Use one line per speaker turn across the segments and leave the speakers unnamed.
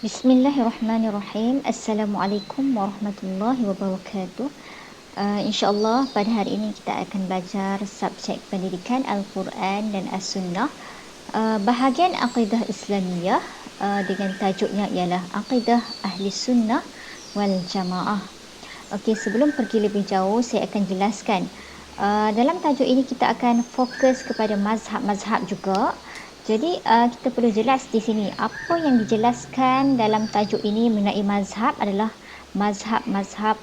Bismillahirrahmanirrahim. Assalamualaikum warahmatullahi wabarakatuh. InsyaAllah pada hari ini kita akan belajar subjek pendidikan Al-Quran dan As-Sunnah, bahagian Aqidah Islamiyah, dengan tajuknya ialah Aqidah Ahli Sunnah wal Jamaah. Okey, sebelum pergi lebih jauh saya akan jelaskan. Dalam tajuk ini kita akan fokus kepada mazhab-mazhab juga. Jadi kita perlu jelas di sini apa yang dijelaskan dalam tajuk ini mengenai mazhab adalah mazhab-mazhab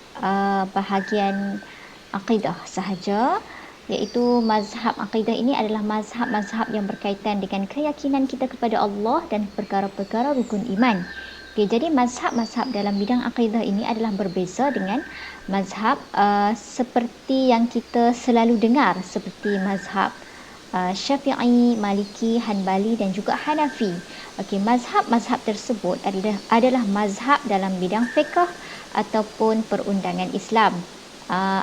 bahagian akidah sahaja, iaitu mazhab akidah ini adalah mazhab-mazhab yang berkaitan dengan keyakinan kita kepada Allah dan perkara-perkara rukun iman. Okay, jadi mazhab-mazhab dalam bidang akidah ini adalah berbeza dengan mazhab seperti yang kita selalu dengar, seperti mazhab Syafi'i, Maliki, Hanbali dan juga Hanafi. Okey, mazhab-mazhab tersebut adalah mazhab dalam bidang fiqh ataupun perundangan Islam.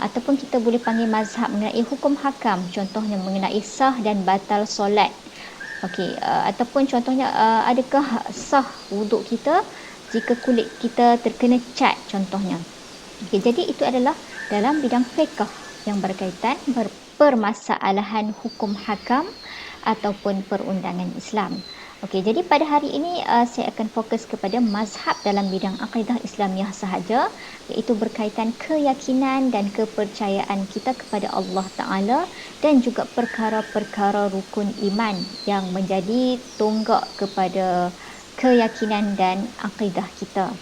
Ataupun kita boleh panggil mazhab mengenai hukum hakam, contohnya mengenai sah dan batal solat. Okey, ataupun contohnya adakah sah wuduk kita jika kulit kita terkena cat contohnya. Okey, jadi itu adalah dalam bidang fiqh yang berkaitan permasalahan hukum hakam ataupun perundangan Islam. Okey, jadi pada hari ini saya akan fokus kepada mazhab dalam bidang akidah Islamiah sahaja, iaitu berkaitan keyakinan dan kepercayaan kita kepada Allah Ta'ala dan juga perkara-perkara rukun iman yang menjadi tonggak kepada keyakinan dan akidah kita.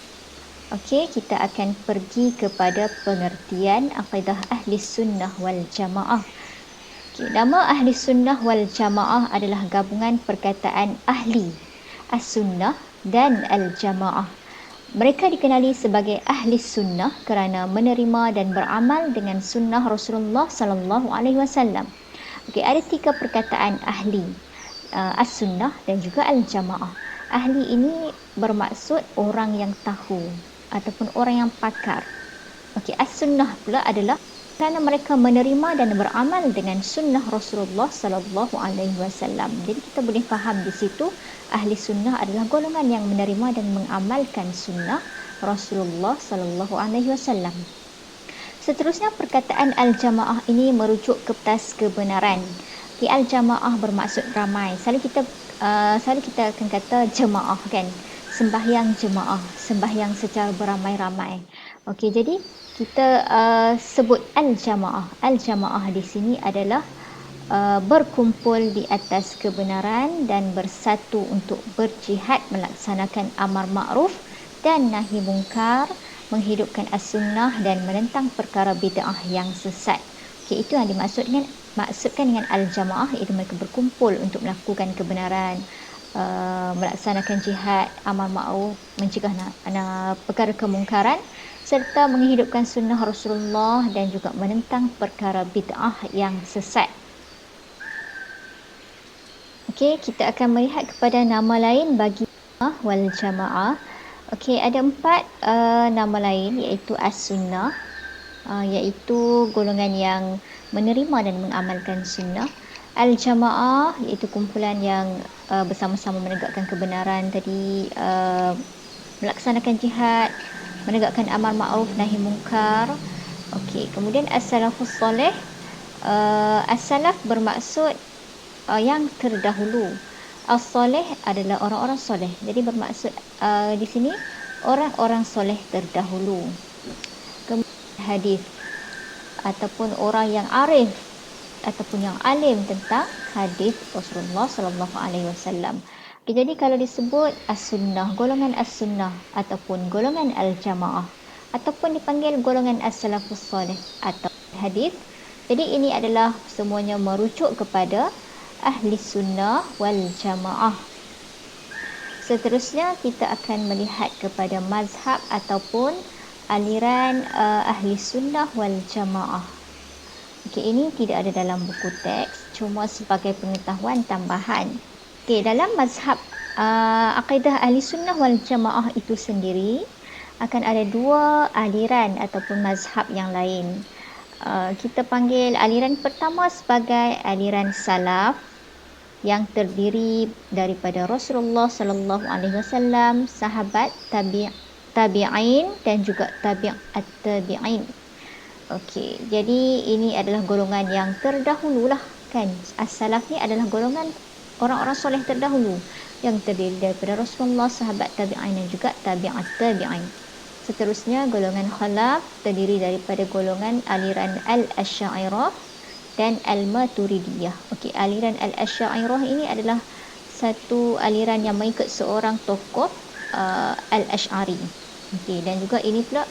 Okey, kita akan pergi kepada pengertian akidah Ahli Sunnah wal Jamaah. Okay, nama Ahli Sunnah wal Jamaah adalah gabungan perkataan Ahli, As-Sunnah dan Al-Jamaah. Mereka dikenali sebagai Ahli Sunnah kerana menerima dan beramal dengan sunnah Rasulullah sallallahu alaihi wasallam. Okey, ada tiga perkataan Ahli, As-Sunnah dan juga Al-Jamaah. Ahli ini bermaksud orang yang tahu ataupun orang yang pakar. Okey, As-Sunnah pula adalah kerana mereka menerima dan beramal dengan sunnah Rasulullah sallallahu alaihi wasallam. Jadi kita boleh faham di situ ahli sunnah adalah golongan yang menerima dan mengamalkan sunnah Rasulullah sallallahu alaihi wasallam. Seterusnya perkataan al-jamaah ini merujuk kepada kebenaran. Okay, al-jamaah bermaksud ramai. Selalu kita akan kata jemaah kan. Sembahyang jemaah, sembahyang secara beramai-ramai. Okey, jadi kita sebut al-jamaah. Al-jamaah di sini adalah berkumpul di atas kebenaran dan bersatu untuk berjihad melaksanakan amar ma'ruf dan nahi mungkar, menghidupkan as-sunnah dan menentang perkara bid'ah yang sesat. Okey, itu yang maksudkan dengan al-jamaah, iaitu mereka berkumpul untuk melakukan kebenaran, melaksanakan jihad, amar ma'ruf, mencegah perkara kemungkaran serta menghidupkan sunnah Rasulullah dan juga menentang perkara bid'ah yang sesat. Okey, kita akan melihat kepada nama lain bagi wal jamaah. Okey, ada 4 nama lain iaitu as-sunnah, iaitu golongan yang menerima dan mengamalkan sunnah. Al-jamaah iaitu kumpulan yang bersama-sama menegakkan kebenaran tadi, melaksanakan jihad, menegakkan amar ma'ruf nahi mungkar. Okey, kemudian as-salafus soleh. As-salaf bermaksud yang terdahulu. As-soleh adalah orang-orang soleh. Jadi bermaksud di sini orang-orang soleh terdahulu. Kemudian hadis ataupun orang yang arif ataupun yang alim tentang hadis Rasulullah sallallahu alaihi wasallam. Okay, jadi kalau disebut as-sunnah, golongan as-sunnah ataupun golongan al-jamaah ataupun dipanggil golongan as-salafus soleh atau hadis, jadi ini adalah semuanya merujuk kepada ahli sunnah wal jamaah. Seterusnya kita akan melihat kepada mazhab ataupun aliran ahli sunnah wal jamaah. Okay, ini tidak ada dalam buku teks, cuma sebagai pengetahuan tambahan. Okay, dalam mazhab akidah ahli sunnah wal jamaah itu sendiri akan ada 2 aliran ataupun mazhab yang lain. Kita panggil aliran pertama sebagai aliran salaf yang terdiri daripada Rasulullah sallallahu alaihi wasallam, sahabat, tabi'in dan juga tabi'at tabi'in. Okey, jadi ini adalah golongan yang terdahulu lah kan. As-salaf ni adalah golongan orang-orang soleh terdahulu yang terdiri daripada Rasulullah, sahabat, tabi'in dan juga tabi'at tabi'in. Seterusnya golongan khalaf terdiri daripada golongan aliran al-Asy'ariyah dan al-Maturidiyah. Okey, aliran al-Asy'ariyah ini adalah satu aliran yang mengikut seorang tokoh al-Asy'ari. Okey, dan juga ini pula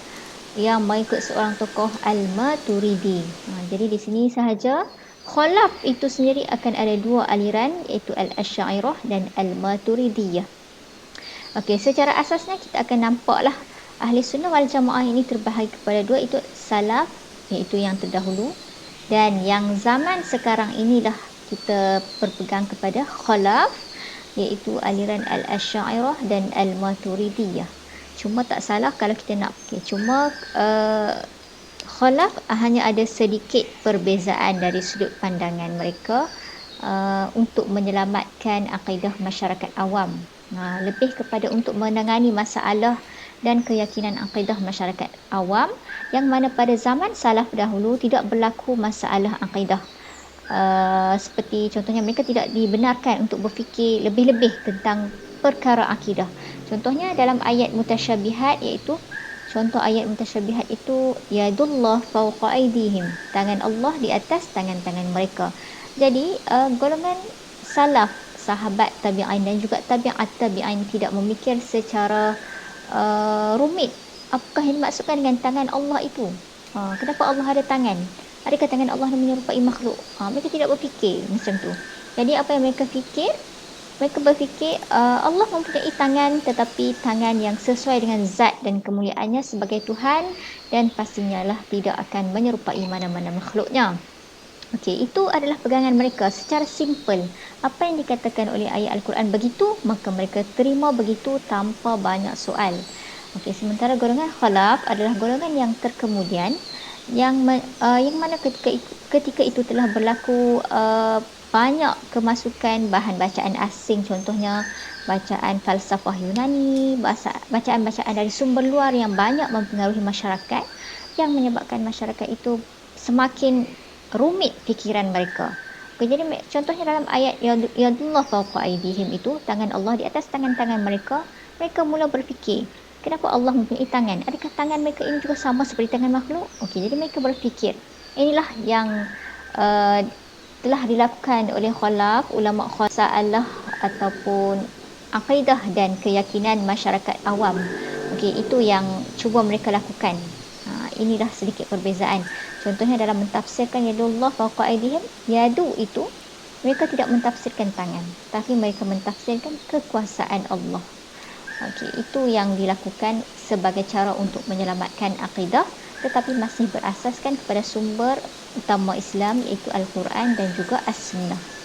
yang mengikut seorang tokoh al-Maturidi. Jadi di sini sahaja khalaf itu sendiri akan ada dua aliran, iaitu al-Asy'ariyah dan al-Maturidiyah. Okey, secara asasnya kita akan nampaklah ahli sunnah wal jamaah ini terbahagi kepada dua, itu salaf iaitu yang terdahulu, dan yang zaman sekarang inilah kita berpegang kepada khalaf iaitu aliran al-Asy'ariyah dan al-Maturidiyah. Cuma tak salah kalau kita nak cuma khalaf hanya ada sedikit perbezaan dari sudut pandangan mereka untuk menyelamatkan akidah masyarakat awam. Lebih kepada untuk menangani masalah dan keyakinan akidah masyarakat awam, yang mana pada zaman salaf dahulu tidak berlaku masalah akidah. Seperti contohnya mereka tidak dibenarkan untuk berfikir lebih-lebih tentang perkara akidah. Contohnya dalam ayat mutasyabihat, iaitu contoh ayat mutasyabihat itu yadullah fawqa aydihim, tangan Allah di atas tangan-tangan mereka. Jadi golongan salaf, sahabat, tabi'in dan juga tabi'at tabi'in tidak memikir secara rumit apakah yang dimaksudkan dengan tangan Allah itu. Kenapa Allah ada tangan? Adakah tangan Allah menyerupai makhluk? Mereka tidak berfikir macam tu. Jadi apa yang mereka fikir? Mereka berfikir Allah mempunyai tangan, tetapi tangan yang sesuai dengan zat dan kemuliaannya sebagai Tuhan, dan pastinya lah tidak akan menyerupai mana-mana makhluknya. Okey, itu adalah pegangan mereka secara simple. Apa yang dikatakan oleh ayat Al-Quran begitu, maka mereka terima begitu tanpa banyak soal. Okey, sementara golongan khalaf adalah golongan yang terkemudian, yang mana ketika itu telah berlaku banyak kemasukan bahan bacaan asing, contohnya bacaan falsafah Yunani, bacaan-bacaan dari sumber luar yang banyak mempengaruhi masyarakat, yang menyebabkan masyarakat itu semakin rumit fikiran mereka. Jadi contohnya dalam ayat yadullah fawqa aydihim itu, tangan Allah di atas tangan-tangan mereka, mereka mula berfikir, kenapa Allah mempunyai tangan? Adakah tangan mereka ini juga sama seperti tangan makhluk? Okey, jadi mereka berfikir. Inilah yang telah dilakukan oleh khalaf, ulama khasalah ataupun akidah dan keyakinan masyarakat awam. Okey, itu yang cuba mereka lakukan. Inilah sedikit perbezaan. Contohnya dalam mentafsirkan yadullah fawqa aydihim, yadu itu mereka tidak mentafsirkan tangan, tapi mereka mentafsirkan kekuasaan Allah. Okey, itu yang dilakukan sebagai cara untuk menyelamatkan akidah, tetapi masih berasaskan kepada sumber utama Islam iaitu Al-Quran dan juga As-Sunnah.